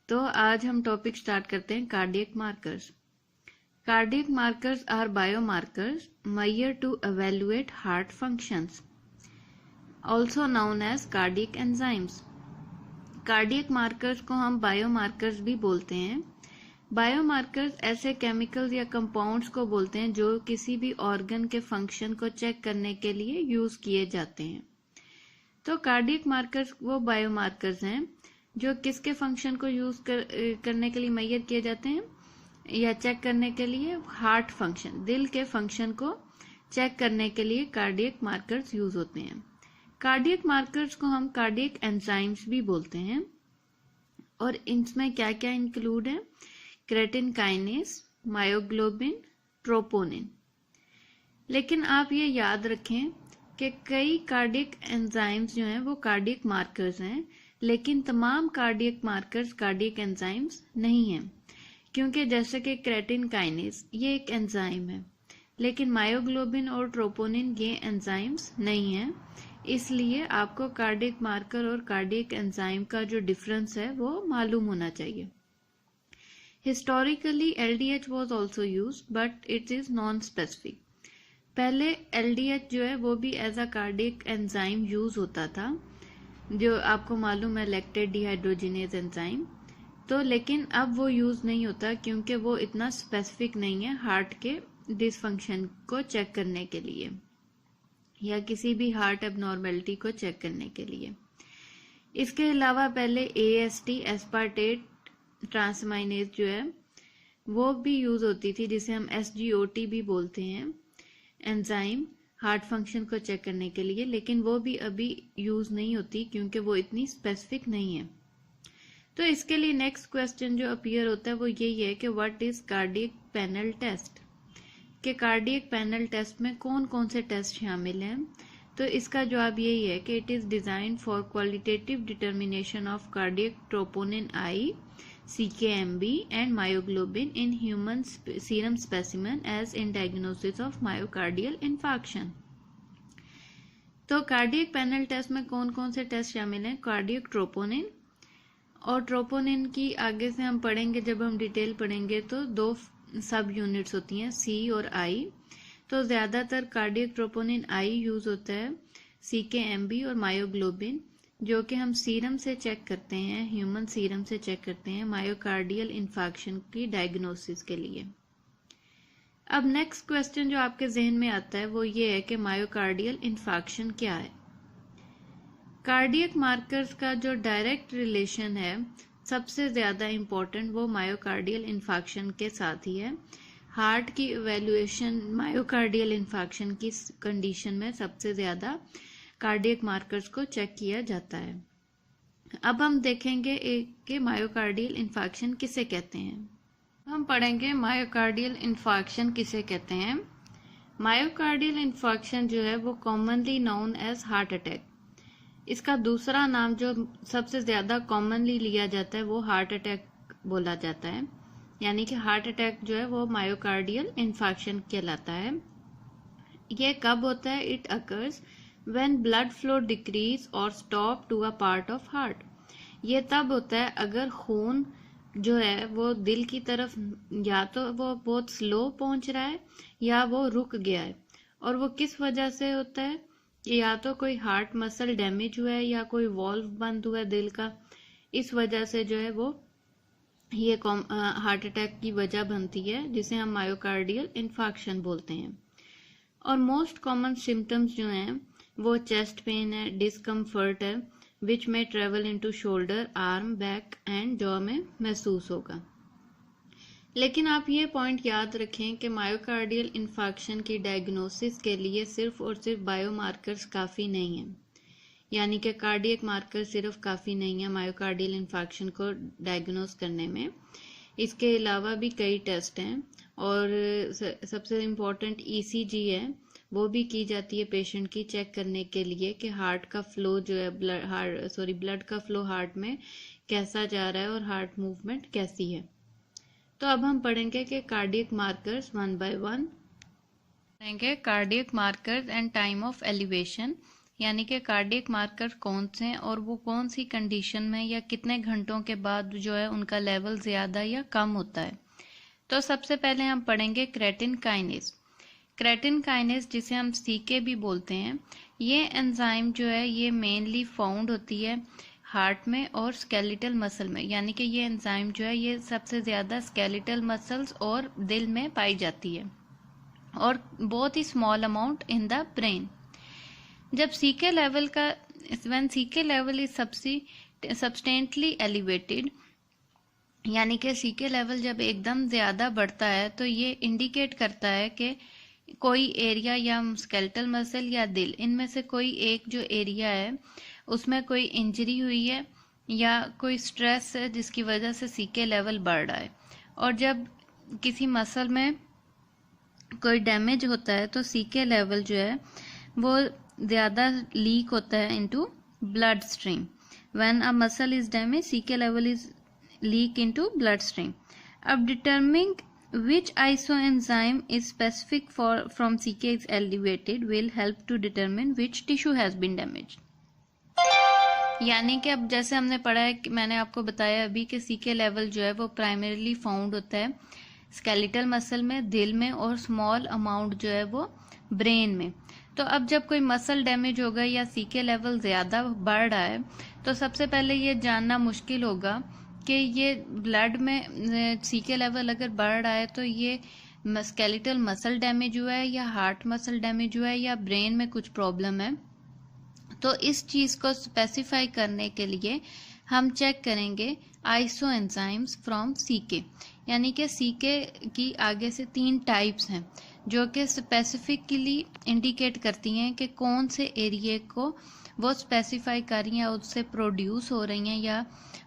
तो आज हम टॉपिक स्टार्ट करते हैं cardiac markers. Cardiac markers are biomarkers measured to evaluate heart functions, also known as cardiac enzymes. Cardiac markers को हम बायोमार्कर्स भी बोलते हैं। बायोमार्कर्स ऐसे केमिकल्स या कंपाउंड्स को बोलते हैं जो किसी भी ऑर्गन के फंक्शन को चेक करने के लिए यूज किए जाते हैं। तो कार्डियक मार्कर्स वो बायोमार्कर्स हैं जो किसके फंक्शन को यूज करने के लिए मेजर किए जाते हैं या चेक करने के लिए, हार्ट फंक्शन, दिल के फंक्शन को चेक करने के लिए कार्डियक मार्कर्स यूज होते हैं। कार्डियक मार्कर्स को हम कार्डियक एंजाइम्स भी बोलते हैं और इनमें क्या क्या इंक्लूड है? Creatine kinase, myoglobin, troponin. लेकिन आप ये याद रखें कि कई कार्डियक एंजाइम्स जो हैं वो कार्डियक मार्कर्स हैं, लेकिन तमाम कार्डियक मार्कर्स कार्डियक एंजाइम्स नहीं हैं, क्योंकि जैसे कि क्रेटिन काइनेस ये एक एंजाइम है, लेकिन मायोग्लोबिन और ट्रोपोनिन ये एंजाइम्स नहीं हैं। इसलिए आपको कार्डियक मार्कर और कार्डियक एंजाइम का जो डिफरेंस है वो मालूम होना चाहिए। Historically LDH was also used but it is non specific. पहले LDH जो है वो भी as a cardiac enzyme use होता था, जो आपको मालूम है, लैक्टेट डिहाइड्रोजिनेज एंजाइम। तो लेकिन अब वो यूज नहीं होता क्योंकि वो इतना स्पेसिफिक नहीं है हार्ट के डिसफंक्शन को चेक करने के लिए या किसी भी हार्ट एबनॉर्मेलिटी को चेक करने के लिए। इसके अलावा पहले AST एस्पार्टेट ट्रांसमाइनेज जो है वो भी यूज होती थी, जिसे हम SGOT भी बोलते हैं, एंजाइम हार्ट फंक्शन को चेक करने के लिए, लेकिन वो भी अभी यूज नहीं होती क्योंकि वो इतनी स्पेसिफिक नहीं है। तो इसके लिए नेक्स्ट क्वेश्चन जो अपीयर होता है वो यही है कि what is cardiac panel test, कि कार्डियक पैनल टेस्ट में कौन कौन से टेस्ट शामिल हैं। तो इसका जवाब यही है कि it is design for qualitative determination of cardiac troponin I, CKMB and myoglobin in human serum specimen as in diagnosis of myocardial infarction. तो कार्डियक पैनल टेस्ट में कौन कौन से टेस्ट शामिल हैं? कार्डियक ट्रोपोनिन, और ट्रोपोनिन की आगे से हम पढ़ेंगे, जब हम डिटेल पढ़ेंगे तो दो सब यूनिट्स होती हैं, C और I। तो ज्यादातर कार्डियक ट्रोपोनिन I यूज होता है, CKMB और मायोग्लोबिन जो कि हम सीरम से चेक करते हैं, ह्यूमन सीरम से चेक करते हैं मायोकार्डियल इन्फार्क्शन की डायग्नोसिस के लिए। अब नेक्स्ट क्वेश्चन जो आपके जहन में आता है वो ये है कि मायोकार्डियल इन्फार्क्शन क्या है। कार्डियक मार्कर्स का जो डायरेक्ट रिलेशन है सबसे ज्यादा इम्पोर्टेंट वो मायोकार्डियल इन्फार्क्शन के साथ ही है। हार्ट की इवैल्यूएशन मायोकार्डियल इन्फार्क्शन की कंडीशन में सबसे ज्यादा कार्डियक मार्कर्स को चेक किया जाता है। अब हम देखेंगे कि मायोकार्डियल इन्फार्क्शन किसे कहते हैं। हम पढ़ेंगे मायोकार्डियल इन्फार्क्शन किसे कहते हैं। मायोकार्डियल इन्फार्क्शन जो है वो commonly known as heart attack. इसका दूसरा नाम जो सबसे ज्यादा कॉमनली लिया जाता है वो हार्ट अटैक बोला जाता है, यानी कि हार्ट अटैक जो है वो मायोकार्डियल इन्फार्क्शन कहलाता है। ये कब होता है? It occurs when blood flow decrease or stop to a part of heart। ये तब होता है अगर खून जो है वो दिल की तरफ या तो वो बहुत स्लो पहुंच रहा है या वो रुक गया है। और वो किस वजह से होता है? या तो कोई हार्ट मसल डैमेज हुआ है या कोई वॉल्व बंद हुआ है दिल का, इस वजह से जो है वो ये हार्ट अटैक की वजह बनती है, जिसे हम मायोकार्डियल इन्फार्क्शन बोलते हैं। और मोस्ट कॉमन सिम्टम्स जो हैं वो चेस्ट पेन है, डिस्कम्फर्ट है, विच में travel into shoulder, arm, back and jaw में महसूस होगा। लेकिन आप ये पॉइंट याद रखें कि मायोकार्डियल इन्फार्क्शन की डायग्नोसिस के लिए सिर्फ और सिर्फ बायोमार्कर्स काफ़ी नहीं है, यानी कि कार्डियक मार्कर सिर्फ काफ़ी नहीं है मायोकार्डियल इन्फार्क्शन को डायग्नोस करने में। इसके अलावा भी कई टेस्ट हैं और सबसे इम्पोर्टेंट ECG है, वो भी की जाती है पेशेंट की चेक करने के लिए कि हार्ट का फ्लो जो है ब्लड का फ्लो हार्ट में कैसा जा रहा है और हार्ट मूवमेंट कैसी है। तो अब हम पढ़ेंगे कि cardiac markers one by one पढ़ेंगे। Cardiac markers and time of elevation, यानी कि कार्डियक मार्कर कौन से हैं और वो कौन सी कंडीशन में या कितने घंटों के बाद जो है उनका लेवल ज़्यादा या कम होता है। तो सबसे पहले हम पढ़ेंगे क्रेटिन काइनेज। क्रेटिन काइनेज जिसे हम सीके भी बोलते हैं, ये एंजाइम जो है ये मेनली फाउंड होती है हार्ट में और स्केलेटल मसल में, यानी कि ये एंजाइम जो है ये सबसे ज़्यादा स्केलेटल मसल्स और दिल में पाई जाती है और बहुत ही small amount in the brain. जब सीके लेवल का when CK level is substantially elevated, यानी कि सीके लेवल जब एकदम ज़्यादा बढ़ता है तो ये इंडिकेट करता है कि कोई एरिया या स्केलेटल मसल या दिल, इनमें से कोई एक जो एरिया है उसमें कोई इंजरी हुई है या कोई स्ट्रेस है जिसकी वजह से सीके लेवल बढ़ रहा है। और जब किसी मसल में कोई डैमेज होता है तो सीके लेवल जो है वो ज़्यादा लीक होता है into blood stream. When a muscle is damage, CK level is leak into blood stream. अब determining which isoenzyme is specific from CK is elevated will help to determine which tissue has been damaged। यानी कि अब जैसे हमने पढ़ा है कि मैंने आपको बताया अभी कि सीके लेवल जो है वो प्राइमरीली फाउंड होता है स्केलेटल मसल में, दिल में और स्मॉल अमाउंट जो है वो ब्रेन में। तो अब जब कोई मसल डैमेज होगा या सीके लेवल ज़्यादा बढ़ रहा है तो सबसे पहले ये जानना मुश्किल होगा कि ये ब्लड में सीके लेवल अगर बढ़ रहा है तो ये स्केलेटल मसल डैमेज हुआ है या हार्ट मसल डैमेज हुआ है या ब्रेन में कुछ प्रॉब्लम है। तो इस चीज़ को स्पेसिफाई करने के लिए हम चेक करेंगे आइसो एंजाइम्स फ्रॉम सीके, यानी कि सीके की आगे से 3 टाइप्स हैं जो कि स्पेसिफिकली इंडिकेट करती हैं कि कौन से एरिया को वो स्पेसिफाई कर रही हैं, उससे प्रोड्यूस हो रही हैं या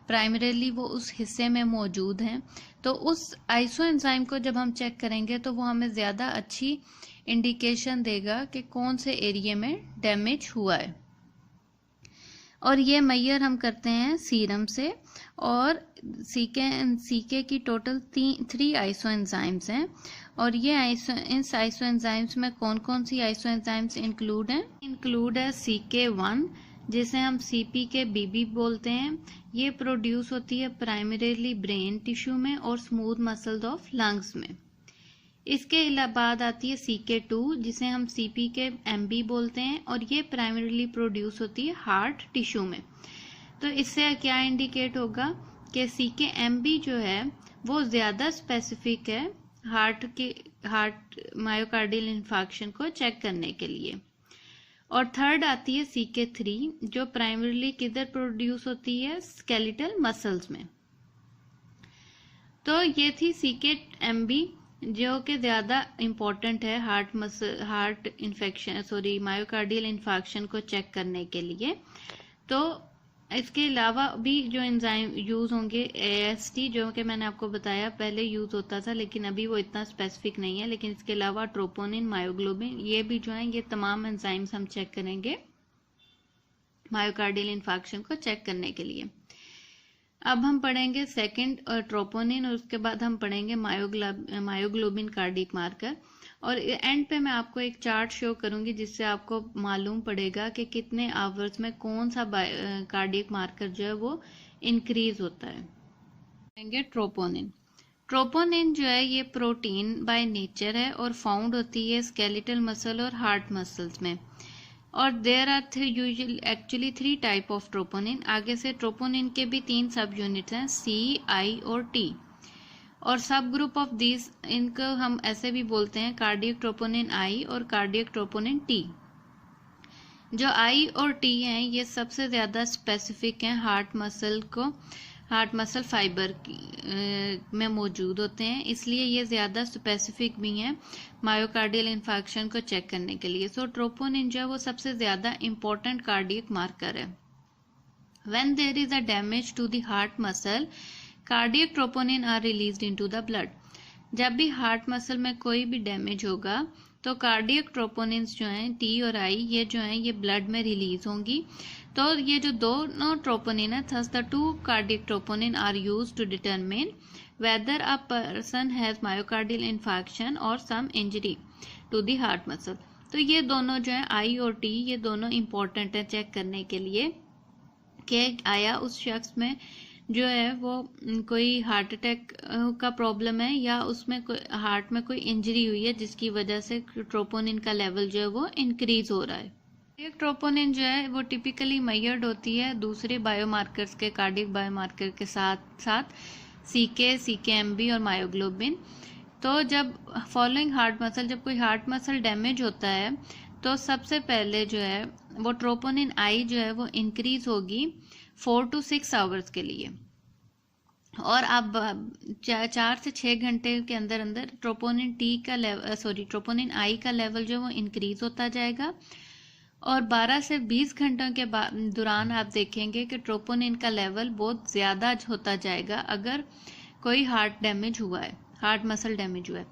प्राइमरीली वो उस हिस्से में मौजूद हैं। तो उस आइसो एंजाइम को जब हम चेक करेंगे तो वो हमें ज़्यादा अच्छी इंडिकेशन देगा कि कौन से एरिया में डैमेज हुआ है। और ये मेजर हम करते हैं सीरम से। और सीके की टोटल 3 आइसो एंजाइम्स हैं और ये इस आइसो एंजाइम्स में कौन कौन सी आइसो एंजाइम्स इंक्लूड है CK1 जिसे हम CPK-BB बोलते हैं। ये प्रोड्यूस होती है प्राइमरीली ब्रेन टिश्यू में और स्मूथ मसल्स ऑफ लंग्स में। इसके बाद आती है CK2 जिसे हम CPK-MB बोलते हैं और ये प्राइमरीली प्रोड्यूस होती है हार्ट टिश्यू में। तो इससे क्या इंडिकेट होगा कि CK-MB जो है वो ज़्यादा स्पेसिफिक है हार्ट मायोकार्डियल इन्फार्क्शन को चेक करने के लिए। और थर्ड आती है CK3 जो प्राइमरीली किधर प्रोड्यूस होती है स्केलेटल मसल्स में। तो ये थी CK-MB जो कि ज़्यादा इम्पोर्टेंट है मायोकार्डियल इन्फार्क्शन को चेक करने के लिए। तो इसके अलावा भी जो एंजाइम यूज़ होंगे AST जो कि मैंने आपको बताया पहले यूज़ होता था लेकिन अभी वो इतना स्पेसिफिक नहीं है। लेकिन इसके अलावा ट्रोपोनिन, मायोग्लोबिन, ये भी जो है ये तमाम एंजाइम्स हम चेक करेंगे मायोकार्डियल इन्फार्क्शन को चेक करने के लिए। अब हम पढ़ेंगे सेकंड ट्रोपोनिन और उसके बाद हम पढ़ेंगे मायोग्लोबिन कार्डियक मार्कर। और एंड पे मैं आपको एक चार्ट शो करूंगी जिससे आपको मालूम पड़ेगा कि कितने आवर्स में कौन सा कार्डियक मार्कर जो है वो इंक्रीज होता है। ट्रोपोनिन जो है ये प्रोटीन बाय नेचर है और फाउंड होती है स्केलेटल मसल और हार्ट मसल्स में। और there are actually 3 type of troponin. आगे से ट्रोपोनिन के भी 3 सब यूनिट्स हैं C, I और T। और सब ग्रुप ऑफ दीज इनको हम ऐसे भी बोलते हैं कार्डियक ट्रोपोनिन I और कार्डियक ट्रोपोनिन T। जो I और T हैं ये सबसे ज़्यादा स्पेसिफिक हैं हार्ट मसल फाइबर में मौजूद होते हैं, इसलिए ये ज़्यादा स्पेसिफिक भी हैं मायोकार्डियल इन्फार्क्शन को चेक करने के लिए। सो ट्रोपोनिन जो है वो सबसे ज़्यादा इम्पोर्टेंट कार्डियक मार्कर है। When there is a damage to the heart muscle, cardiac troponin are released into the blood. जब भी हार्ट मसल में कोई भी डैमेज होगा तो कार्डियक ट्रोपोनिन्स जो हैं T और I ये जो हैं ये ब्लड में रिलीज होंगी। तो ये जो दोनों ट्रोपोनिन है, thus the 2 cardiac troponin are used to determine whether a person has myocardial infarction or some injury to the heart muscle। तो ये दोनों जो है आई और टी, ये दोनों इम्पोर्टेंट है चेक करने के लिए कि आया उस शख्स में जो है वो कोई हार्ट अटैक का प्रॉब्लम है या उसमें कोई हार्ट में कोई इंजरी हुई है जिसकी वजह से ट्रोपोनिन का लेवल जो है वो इंक्रीज हो रहा है। एक ट्रोपोनिन जो है वो टिपिकली मेजर्ड होती है दूसरे बायोमार्कर्स के, कार्डियक बायोमार्कर के साथ साथ CK-MB और मायोग्लोबिन। तो जब फॉलोइंग हार्ट मसल, जब कोई हार्ट मसल डैमेज होता है तो सबसे पहले जो है वो ट्रोपोनिन आई जो है वो इंक्रीज होगी 4 to 6 आवर्स के लिए, और आप 4 से 6 घंटे के अंदर अंदर ट्रोपोनिन आई का लेवल जो है वो इंक्रीज होता जाएगा। और 12 से 20 घंटों के दौरान आप देखेंगे कि ट्रोपोनिन का लेवल बहुत ज़्यादा होता जाएगा अगर कोई हार्ट डैमेज हुआ है, हार्ट मसल डैमेज हुआ है।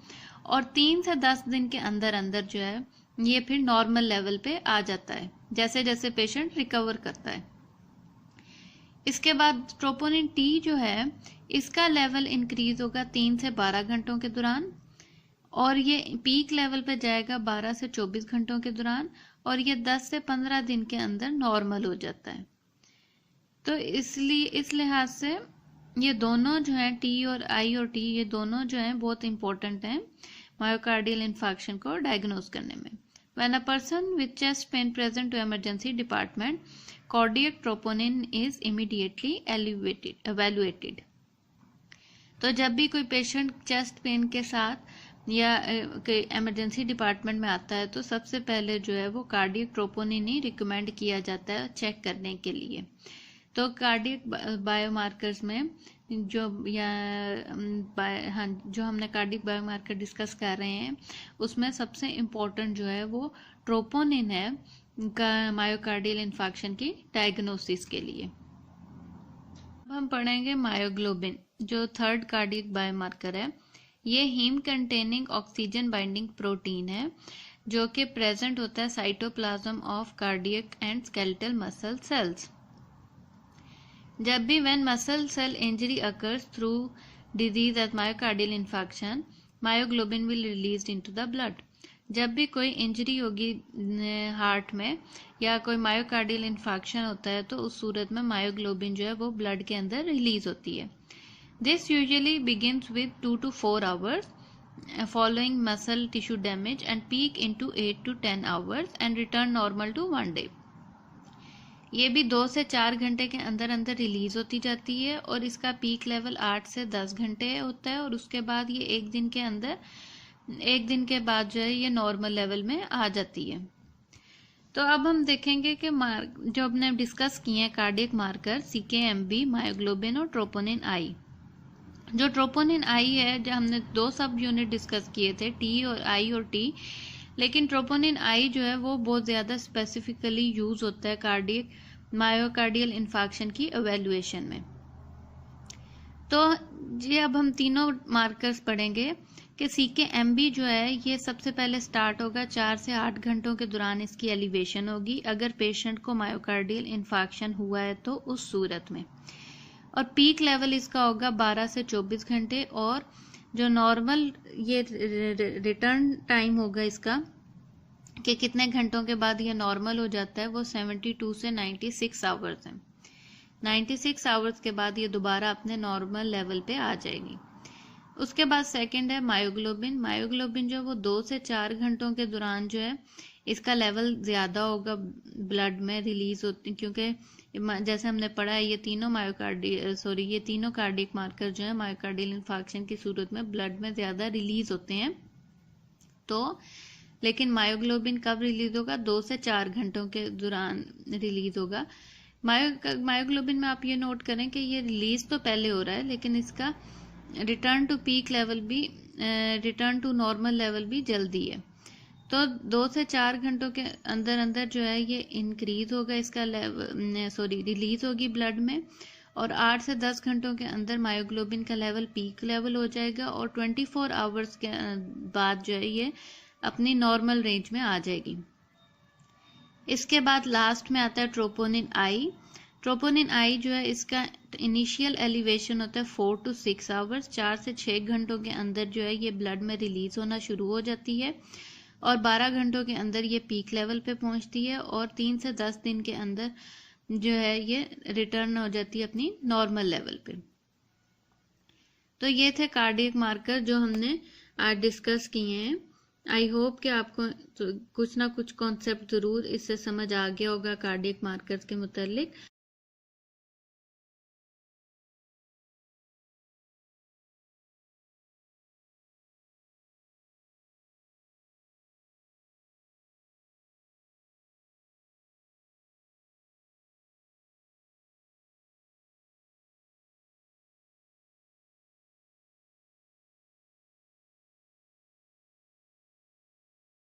और 3 से 10 दिन के अंदर अंदर जो है ये फिर नॉर्मल लेवल पे आ जाता है जैसे जैसे पेशेंट रिकवर करता है। इसके बाद ट्रोपोनिन टी जो है इसका लेवल इंक्रीज होगा 3 से 12 घंटों के दौरान, और ये पीक लेवल पे जाएगा 12 से 24 घंटों के दौरान, और ये 10 से 15 दिन के अंदर नॉर्मल हो जाता है। तो इसलिए इस लिहाज से ये दोनों जो हैं टी और आई और टी, ये दोनों जो हैं बहुत इंपॉर्टेंट हैं मायोकार्डियल इन्फार्क्शन को डायग्नोज करने में। When a person with chest pain present to emergency department, cardiac troponin is immediately evaluated. तो जब भी कोई पेशेंट चेस्ट पेन के साथ या इमरजेंसी डिपार्टमेंट में आता है तो सबसे पहले जो है वो कार्डियक ट्रोपोनिन ही रिकमेंड किया जाता है चेक करने के लिए। तो कार्डियक बायोमार्कर्स में जो हमने कार्डियक बायोमार्कर डिस्कस कर रहे हैं उसमें सबसे इम्पोर्टेंट जो है वो ट्रोपोनिन है मायोकार्डियल इन्फार्क्शन की डायग्नोसिस के लिए। अब हम पढ़ेंगे मायोग्लोबिन जो थर्ड कार्डियक बायोमार्कर है। ये heme containing oxygen binding protein है जो कि प्रेजेंट होता है cytoplasm of cardiac and skeletal muscle cells. जब भी when muscle cell injury occurs through disease as myocardial infarction, myoglobin will released into the blood. जब भी कोई इंजरी होगी हार्ट में या कोई मायोकार्डियल इन्फार्क्शन होता है तो उस सूरत में मायोग्लोबिन जो है वो ब्लड के अंदर रिलीज होती है। This usually begins with 2 to 4 hours following muscle tissue damage and peak into 8 to 10 hours and return normal to 1 day. ये भी 2 से 4 घंटे के अंदर अंदर रिलीज होती जाती है और इसका पीक लेवल 8 से 10 घंटे होता है, और उसके बाद ये एक दिन के बाद जो है ये नॉर्मल लेवल में आ जाती है। तो अब हम देखेंगे कि जो हमने डिस्कस किए हैं कार्डियक मार्कर CK-MB, मायोग्लोबिन और ट्रोपोनिन आई। जो ट्रोपोनिन आई है जो हमने 2 सब यूनिट डिस्कस किए थे, टी और आई और टी, लेकिन ट्रोपोनिन आई जो है वो बहुत ज़्यादा स्पेसिफिकली यूज होता है मायोकार्डियल इन्फार्क्शन की एवेल्युएशन में। तो ये अब हम तीनों मार्कर्स पढ़ेंगे कि CK-MB जो है ये सबसे पहले स्टार्ट होगा 4 से 8 घंटों के दौरान इसकी एलिवेशन होगी अगर पेशेंट को मायोकार्डियल इन्फार्क्शन हुआ है तो उस सूरत में, और पीक लेवल इसका होगा 12 से 24 घंटे, और जो नॉर्मल ये रिटर्न टाइम होगा इसका कि कितने घंटों के बाद ये नॉर्मल हो जाता है वो 72 से 96 आवर्स है। 96 आवर्स के बाद ये दोबारा अपने नॉर्मल लेवल पे आ जाएगी। उसके बाद सेकंड है मायोग्लोबिन। मायोग्लोबिन जो वो 2 से 4 घंटों के दौरान जो है इसका लेवल ज़्यादा होगा ब्लड में रिलीज होती, क्योंकि जैसे हमने पढ़ा है ये तीनों कार्डियक मार्कर जो है मायोकार्डियल इन्फार्क्शन की सूरत में ब्लड में ज़्यादा रिलीज होते हैं। तो लेकिन मायोग्लोबिन कब रिलीज होगा? 2 से 4 घंटों के दौरान रिलीज होगा। मायोग्लोबिन में आप ये नोट करें कि ये रिलीज तो पहले हो रहा है लेकिन इसका रिटर्न टू पीक लेवल भी, रिटर्न टू नॉर्मल लेवल भी जल्दी है। तो 2 से 4 घंटों के अंदर अंदर जो है ये इंक्रीज होगा इसका रिलीज होगी ब्लड में, और 8 से 10 घंटों के अंदर मायोग्लोबिन का लेवल पीक लेवल हो जाएगा, और 24 आवर्स के बाद जो है ये अपनी नॉर्मल रेंज में आ जाएगी। इसके बाद लास्ट में आता है ट्रोपोनिन आई। ट्रोपोनिन आई जो है इसका इनिशियल एलिवेशन होता है 4 to 6 आवर्स, 4 से 6 घंटों के अंदर जो है ये ब्लड में रिलीज होना शुरू हो जाती है, और 12 घंटों के अंदर ये पीक लेवल पे पहुंचती है और 3 से 10 दिन के अंदर जो है ये रिटर्न हो जाती है अपनी नॉर्मल लेवल पे। तो ये थे कार्डियक मार्कर जो हमने आज डिस्कस किए हैं। आई होप कि आपको कुछ ना कुछ कॉन्सेप्ट जरूर इससे समझ आ गया होगा कार्डियक मार्कर्स के मुतालिक।